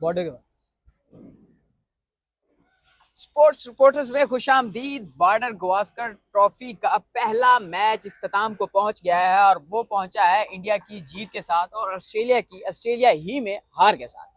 Border के sports reporters में खुशामदीद। Border Gavaskar trophy का पहला मैच इख्तिताम को पहुंच गया है और वो पहुंचा है इंडिया की जीत के साथ और ऑस्ट्रेलिया ही में हार के साथ।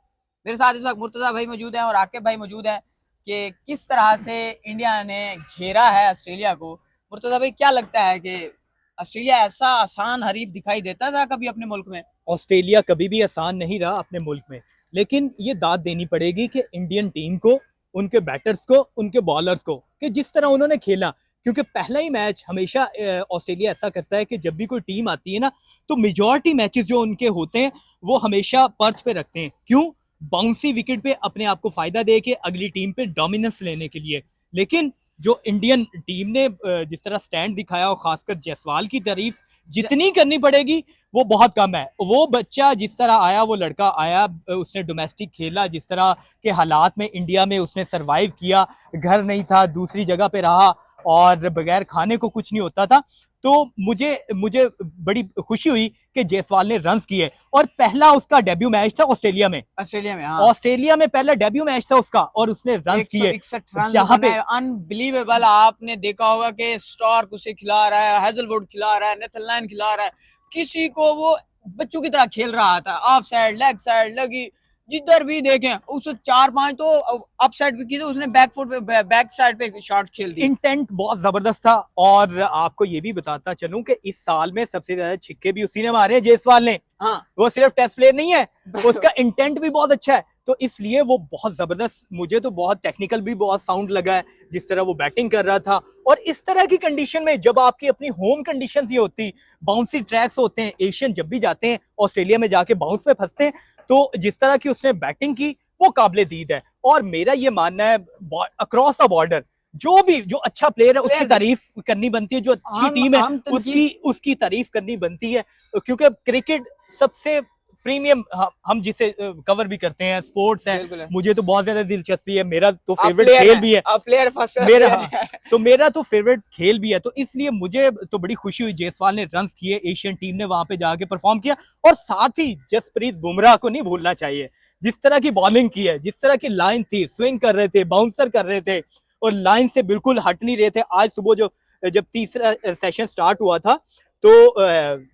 मेरे साथ इस वक्त मुर्तजा भाई मौजूद हैं और आकिब भाई मौजूद हैं कि किस तरह से इंडिया ने घेरा है ऑस्ट्रेलिया को। मुर्तजा भाई, क्या लगता है कि ऑस्ट्रेलिया ऐसा आसान हरीफ दिखाई देता था कभी अपने मुल्क में? ऑस्ट्रेलिया कभी भी आसान नहीं रहा अपने मुल्क में, लेकिन ये दाद देनी पड़ेगी कि इंडियन टीम को, उनके बैटर्स को, उनके बॉलर्स को, कि जिस तरह उन्होंने खेला। क्योंकि पहला ही मैच हमेशा ऑस्ट्रेलिया ऐसा करता है कि जब भी कोई टीम आती है ना, तो मेजॉरिटी मैचेस जो उनके होते हैं वो हमेशा पर्थ पे रखते हैं। क्यों? बाउंसी विकेट पे अपने आप को फायदा दे के अगली टीम पे डोमिनेंस लेने के लिए। लेकिन जो इंडियन टीम ने जिस तरह स्टैंड दिखाया, और खासकर जायसवाल की तारीफ जितनी करनी पड़ेगी वो बहुत कम है। वो बच्चा जिस तरह आया, वो लड़का आया, उसने डोमेस्टिक खेला, जिस तरह के हालात में इंडिया में उसने सरवाइव किया, घर नहीं था, दूसरी जगह पे रहा और बगैर खाने को कुछ नहीं होता था। तो मुझे मुझे बड़ी खुशी हुई कि जायसवाल ने रन्स किए और पहला उसका डेब्यू मैच था ऑस्ट्रेलिया में। हाँ। ऑस्ट्रेलिया में पहला डेब्यू मैच था उसका और उसने रन्स किए 161 रन जहां पे अनबिलीवेबल। आपने देखा होगा कि स्टार्क उसे खिला रहा है, हेजलवुड खिला रहा है, नेथन लायन खिला रहा है, किसी को वो बच्चों की तरह खेल रहा था। ऑफ साइड, लेग साइड, लगी, जिधर भी देखें उसको 4-5 तो अप साइड पे की, तो उसने बैक फुट पे, बैक साइड पे शॉट खेल दी। इंटेंट बहुत जबरदस्त था। और आपको ये भी बताता चलूं कि इस साल में सबसे ज्यादा छिक्के भी उसी ने मारे, जायसवाल ने। हाँ, वो सिर्फ टेस्ट प्लेयर नहीं है, उसका इंटेंट भी बहुत अच्छा है, तो इसलिए वो बहुत जबरदस्त, मुझे तो बहुत टेक्निकल भी बहुत साउंड लगा है जिस तरह वो बैटिंग कर रहा था। और इस तरह की कंडीशन में, जब आपकी अपनी होम कंडीशन ही होती, बाउंसी ट्रैक्स होते हैं, एशियन जब भी जाते हैं ऑस्ट्रेलिया में जाके बाउंस में फंसते हैं, तो जिस तरह की उसने बैटिंग की वो काबिले दीद है। और मेरा ये मानना है अक्रॉस द बॉर्डर जो अच्छा प्लेयर है उसकी तारीफ करनी बनती है, जो अच्छी टीम है उसकी तारीफ करनी बनती है। क्योंकि क्रिकेट सबसे प्रीमियम, हम जिसे कवर भी करते हैं, स्पोर्ट्स है, मुझे तो बहुत ज्यादा दिलचस्पी है, मेरा तो फेवरेट खेल भी है, प्लेयर फर्स्ट मेरा तो मेरा तो फेवरेट खेल भी है। तो इसलिए मुझे तो बड़ी खुशी हुई, जायसवाल ने रन्स किए, एशियन टीम ने वहां पे जाके परफॉर्म किया। और साथ ही जसप्रीत बुमराह को नहीं भूलना चाहिए, जिस तरह की बॉलिंग की है, जिस तरह की लाइन थी, स्विंग कर रहे थे, बाउंसर कर रहे थे और लाइन से बिल्कुल हट नहीं रहे थे। आज सुबह जब तीसरा सेशन स्टार्ट हुआ था, तो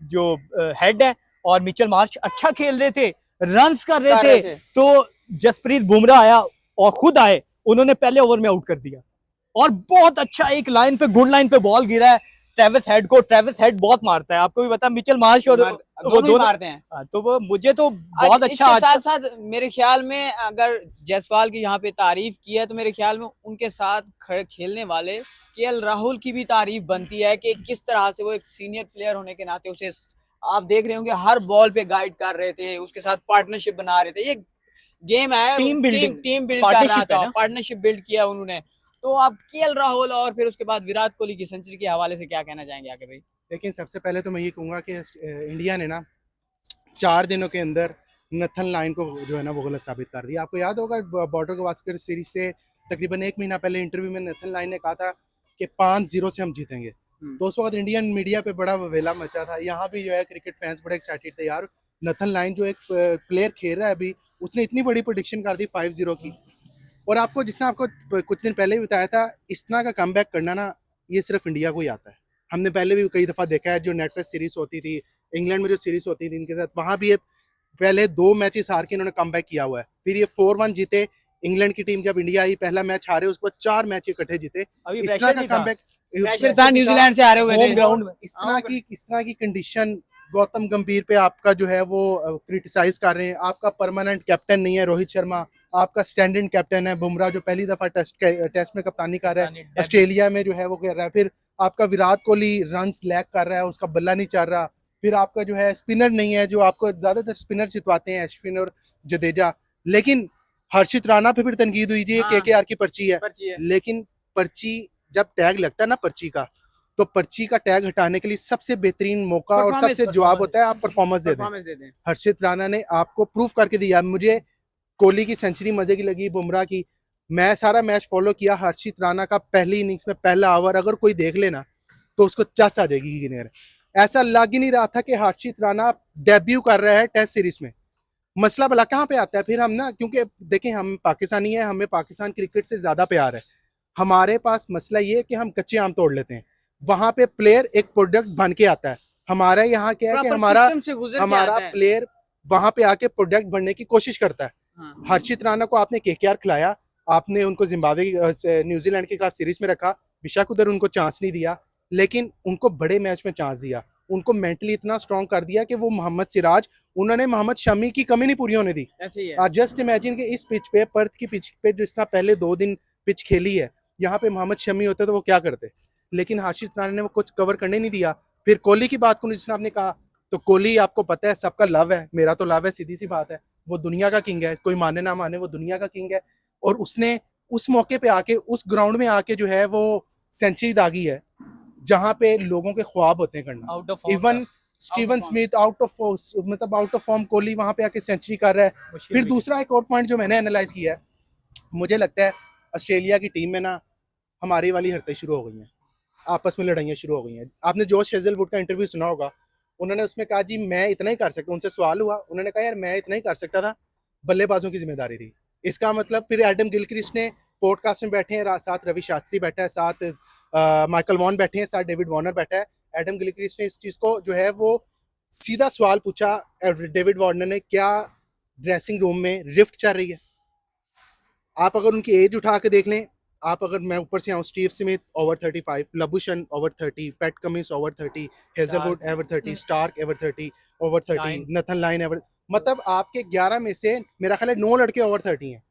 जो हेड है और मिचेल मार्श अच्छा खेल रहे थे, रन्स कर रहे थे, तो जसप्रीत बुमराह आया और खुद आए, उन्होंने पहले ओवर में आउट कर दिया। और बहुत अच्छा एक लाइन पे, गुड लाइन पे बॉल गिरा है ट्रेविस हेड को। ट्रेविस हेड बहुत मारता है, आपको भी पता, मिचेल मार्श और वो दोनों मारते हैं। तो वो मुझे तो बहुत अच्छा। इसके साथ साथ मेरे ख्याल में अगर जायसवाल की यहाँ पे तारीफ की है, तो मेरे ख्याल में उनके साथ खेलने वाले केएल राहुल की भी तारीफ बनती है कि किस तरह से वो एक सीनियर प्लेयर होने के नाते उसे, आप देख रहे होंगे, हर बॉल पे गाइड कर रहे थे, उसके साथ पार्टनरशिप बना रहे थे। ये गेम है, टीम बिल्ड कर रहा था, पार्टनरशिप बिल्ड किया उन्होंने। तो आप केएल राहुल और फिर उसके बाद विराट कोहली की सेंचुरी के हवाले से क्या कहना चाहेंगे आगे भाई? लेकिन सबसे पहले तो मैं ये कहूँगा कि इंडिया ने ना 4 दिनों के अंदर नेथन लायन को जो है ना वो गलत साबित कर दिया। आपको याद होगा बॉर्डर गावस्कर सीरीज से तकरीबन 1 महीना पहले इंटरव्यू में नेथन लायन ने कहा था कि 5-0 से हम जीतेंगे। तो उस वक्त इंडियन मीडिया पे बड़ा वेला मचा था। यहाँ भी जो है क्रिकेट फैंस बड़े एक्साइटेड थे, यार नेथन लायन जो एक प्लेयर खेल रहा है अभी, उसने इतनी बड़ी प्रेडिक्शन कर दी 5-0 की। और आपको, जिसने आपको कुछ दिन पहले भी बताया था, इस तरह का कमबैक करना ना, ये सिर्फ इंडिया को ही आता है। हमने पहले भी कई दफ़ा देखा है, जो नेटफ्लिक्स सीरीज होती थी, इंग्लैंड में जो सीरीज होती थी इनके साथ, वहाँ भी ये पहले 2 मैचेस हार के इन्होंने कमबैक किया हुआ है। फिर ये 4-1 जीते इंग्लैंड की टीम, जब इंडिया आई पहला मैच हारे, उसके बाद 4 मैच इकट्ठे जीते। इस तरह का कमबैक न्यूजीलैंड से हारे हुए थे ग्राउंड में। इस तरह की कंडीशन गौतम गंभीर पे आपका जो है वो क्रिटिसाइज कर रहे हैं। आपका परमानेंट कैप्टन नहीं है रोहित शर्मा, आपका स्टैंड इन कैप्टन है बुमराह, जो पहली दफा टेस्ट में कप्तानी कर रहा है, ऑस्ट्रेलिया में जो है वो कर रहा है। फिर आपका विराट कोहली रन्स लैग कर रहा है, उसका बल्ला नहीं चल रहा। फिर आपका जो है स्पिनर नहीं है, जो आपको ज्यादातर स्पिनर जितवाते हैं, अश्विन और जडेजा। लेकिन हर्षित राणा पे फिर तनकीद हुई थी, केकेआर की पर्ची है। लेकिन पर्ची जब टैग लगता है ना पर्ची का, तो पर्ची का टैग हटाने के लिए सबसे बेहतरीन मौका और सबसे जवाब होता है आप परफॉर्मेंस दे दें। हर्षित राणा ने आपको प्रूफ करके दिया। मुझे कोहली की सेंचुरी मजे की लगी, बुमराह की, मैं सारा मैच फॉलो किया। हर्षित राणा का पहली इनिंग्स में पहला ओवर अगर कोई देख लेना तो उसको चस आ जाएगी। ऐसा लग ही नहीं रहा था कि हर्षित राणा डेब्यू कर रहा है टेस्ट सीरीज में। मसला भला कहाँ पे आता है फिर? हम ना, क्योंकि देखें हम पाकिस्तानी हैं, हमें पाकिस्तान क्रिकेट से ज्यादा प्यार है। हमारे पास मसला ये है कि हम कच्चे आम तोड़ लेते हैं। वहां पे प्लेयर एक प्रोडक्ट बन के आता है। हमारा यहाँ क्या है कि प्रॉपर हमारा सिस्टम से गुजर के हमारा आता है। प्लेयर वहां पे आके प्रोडक्ट बनने की कोशिश करता है। हाँ। हर्षित राणा को आपने केकेआर खिलाया, आपने उनको जिम्बाब्वे न्यूजीलैंड के खिलाफ सीरीज में रखा, बेशक उधर उनको चांस नहीं दिया, लेकिन उनको बड़े मैच में चांस दिया। उनको मेंटली इतना स्ट्रांग कर दिया कि वो मोहम्मद सिराज, उन्होंने मोहम्मद शमी की कमी नहीं पूरी होने दी। ऐसे ही है। जस्ट इमेजिन कि इस पिच पे, पर्थ की पिच पे, जिस तरह पहले 2 दिन पिच खेली है, यहाँ पे मोहम्मद शमी होते तो वो क्या करते? लेकिन हर्षित राणा ने वो कुछ कवर करने नहीं दिया। फिर कोहली की बात करूं, जिसने आपने कहा, तो कोहली आपको पता है सबका लव है, मेरा तो लव है, सीधी सी बात है। वो दुनिया का किंग है, कोई माने ना माने, वो दुनिया का किंग है। और उसने उस मौके पे आके, उस ग्राउंड में आके जो है वो सेंचुरी दागी है, जहां पे लोगों के ख्वाब होते हैं करना। Out of form even Steven Smith out of, मतलब आउट ऑफ फॉर्म, कोहली वहां पे आके सेंचुरी कर रहा है। फिर दूसरा एक और पॉइंट जो मैंने एनालाइज किया है, मुझे लगता है ऑस्ट्रेलिया की टीम में ना हमारी वाली हरकतें शुरू हो गई हैं, आपस में लड़ाइयाँ शुरू हो गई हैं। आपने जोश हेजलवुड का इंटरव्यू सुना होगा, उन्होंने उसमें कहा जी मैं इतना ही कर सकता हूँ। उनसे सवाल हुआ, उन्होंने कहा यार मैं इतना ही कर सकता था, बल्लेबाजों की जिम्मेदारी थी। इसका मतलब फिर एडम गिलक्रिस्ट ने पॉडकास्ट में बैठे हैं, साथ रवि शास्त्री बैठा है, साथ माइकल वॉन बैठे हैं, साथ डेविड वार्नर बैठा है। एडम गिलक्रिस्ट ने इस चीज़ को जो है वो सीधा सवाल पूछा डेविड वार्नर ने, क्या ड्रेसिंग रूम में रिफ्ट चल रही है? आप अगर उनकी एज उठा के देख लें, आप अगर मैं ऊपर से आऊँ, Steve Smith over 35, Labuschagne over 30, Pat Cummins over 30, Hazlewood over 30, Starc over 30, over 30, Lyon. Nathan Lyon over, मतलब आपके 11 में से मेरा ख्याल है 9 लड़के ओवर 30 हैं।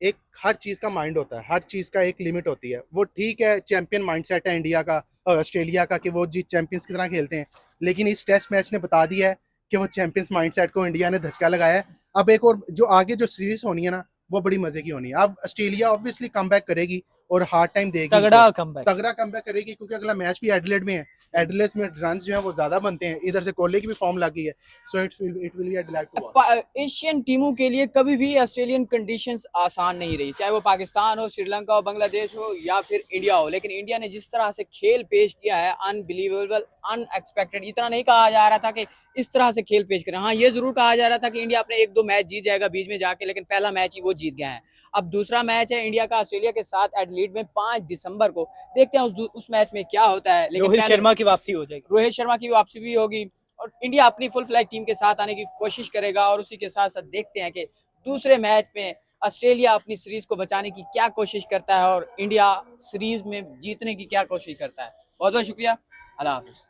एक हर चीज़ का माइंड होता है, हर चीज़ का एक लिमिट होती है। वो ठीक है, चैंपियन माइंडसेट है इंडिया का, ऑस्ट्रेलिया का, कि वो जी चैंपियंस की तरह खेलते हैं, लेकिन इस टेस्ट मैच ने बता दिया है कि वो चैंपियंस माइंडसेट को इंडिया ने धचका लगाया है। अब एक और जो आगे जो सीरीज होनी है ना, वो बड़ी मजे की होनी है। अब ऑस्ट्रेलिया ऑब्वियसली कमबैक करेगी और हार्ड टाइम देगी, तगड़ा कमबैक। तगड़ा कमबैक करेगी, क्योंकि अगला मैच भी एडिलेड में है। एडिलेड में रन जो है वो ज्यादा बनते हैं, इधर से कोहली की भी फॉर्म लग गई है, so it will be a delight to watch. Asian टीमों के लिए कभी भी ऑस्ट्रेलियन कंडीशंस आसान नहीं रही, चाहे वो पाकिस्तान हो, श्रीलंका हो, बांग्लादेश हो या फिर इंडिया हो। लेकिन इंडिया ने जिस तरह से खेल पेश किया है, अनबिलीवेबल, अनएक्सपेक्टेड। इतना नहीं कहा जा रहा था कि इस तरह से खेल पेश करें। हाँ, ये जरूर कहा जा रहा था कि इंडिया अपने 1-2 मैच जीत जाएगा बीच में जाके, लेकिन पहला मैच ही वो जीत गया है। अब दूसरा मैच है इंडिया का ऑस्ट्रेलिया के साथ एडिलेड में 5 दिसंबर को। देखते हैं उस मैच में क्या होता है। लेकिन रोहित शर्मा की वापसी हो जाएगी। रोहित शर्मा की वापसी भी होगी और इंडिया अपनी फुल फ्लैग टीम के साथ आने की कोशिश करेगा। और उसी के साथ साथ देखते हैं कि दूसरे मैच में ऑस्ट्रेलिया अपनी सीरीज को बचाने की क्या कोशिश करता है और इंडिया सीरीज में जीतने की क्या कोशिश करता है। बहुत बहुत शुक्रिया, अल्लाह हाफिज।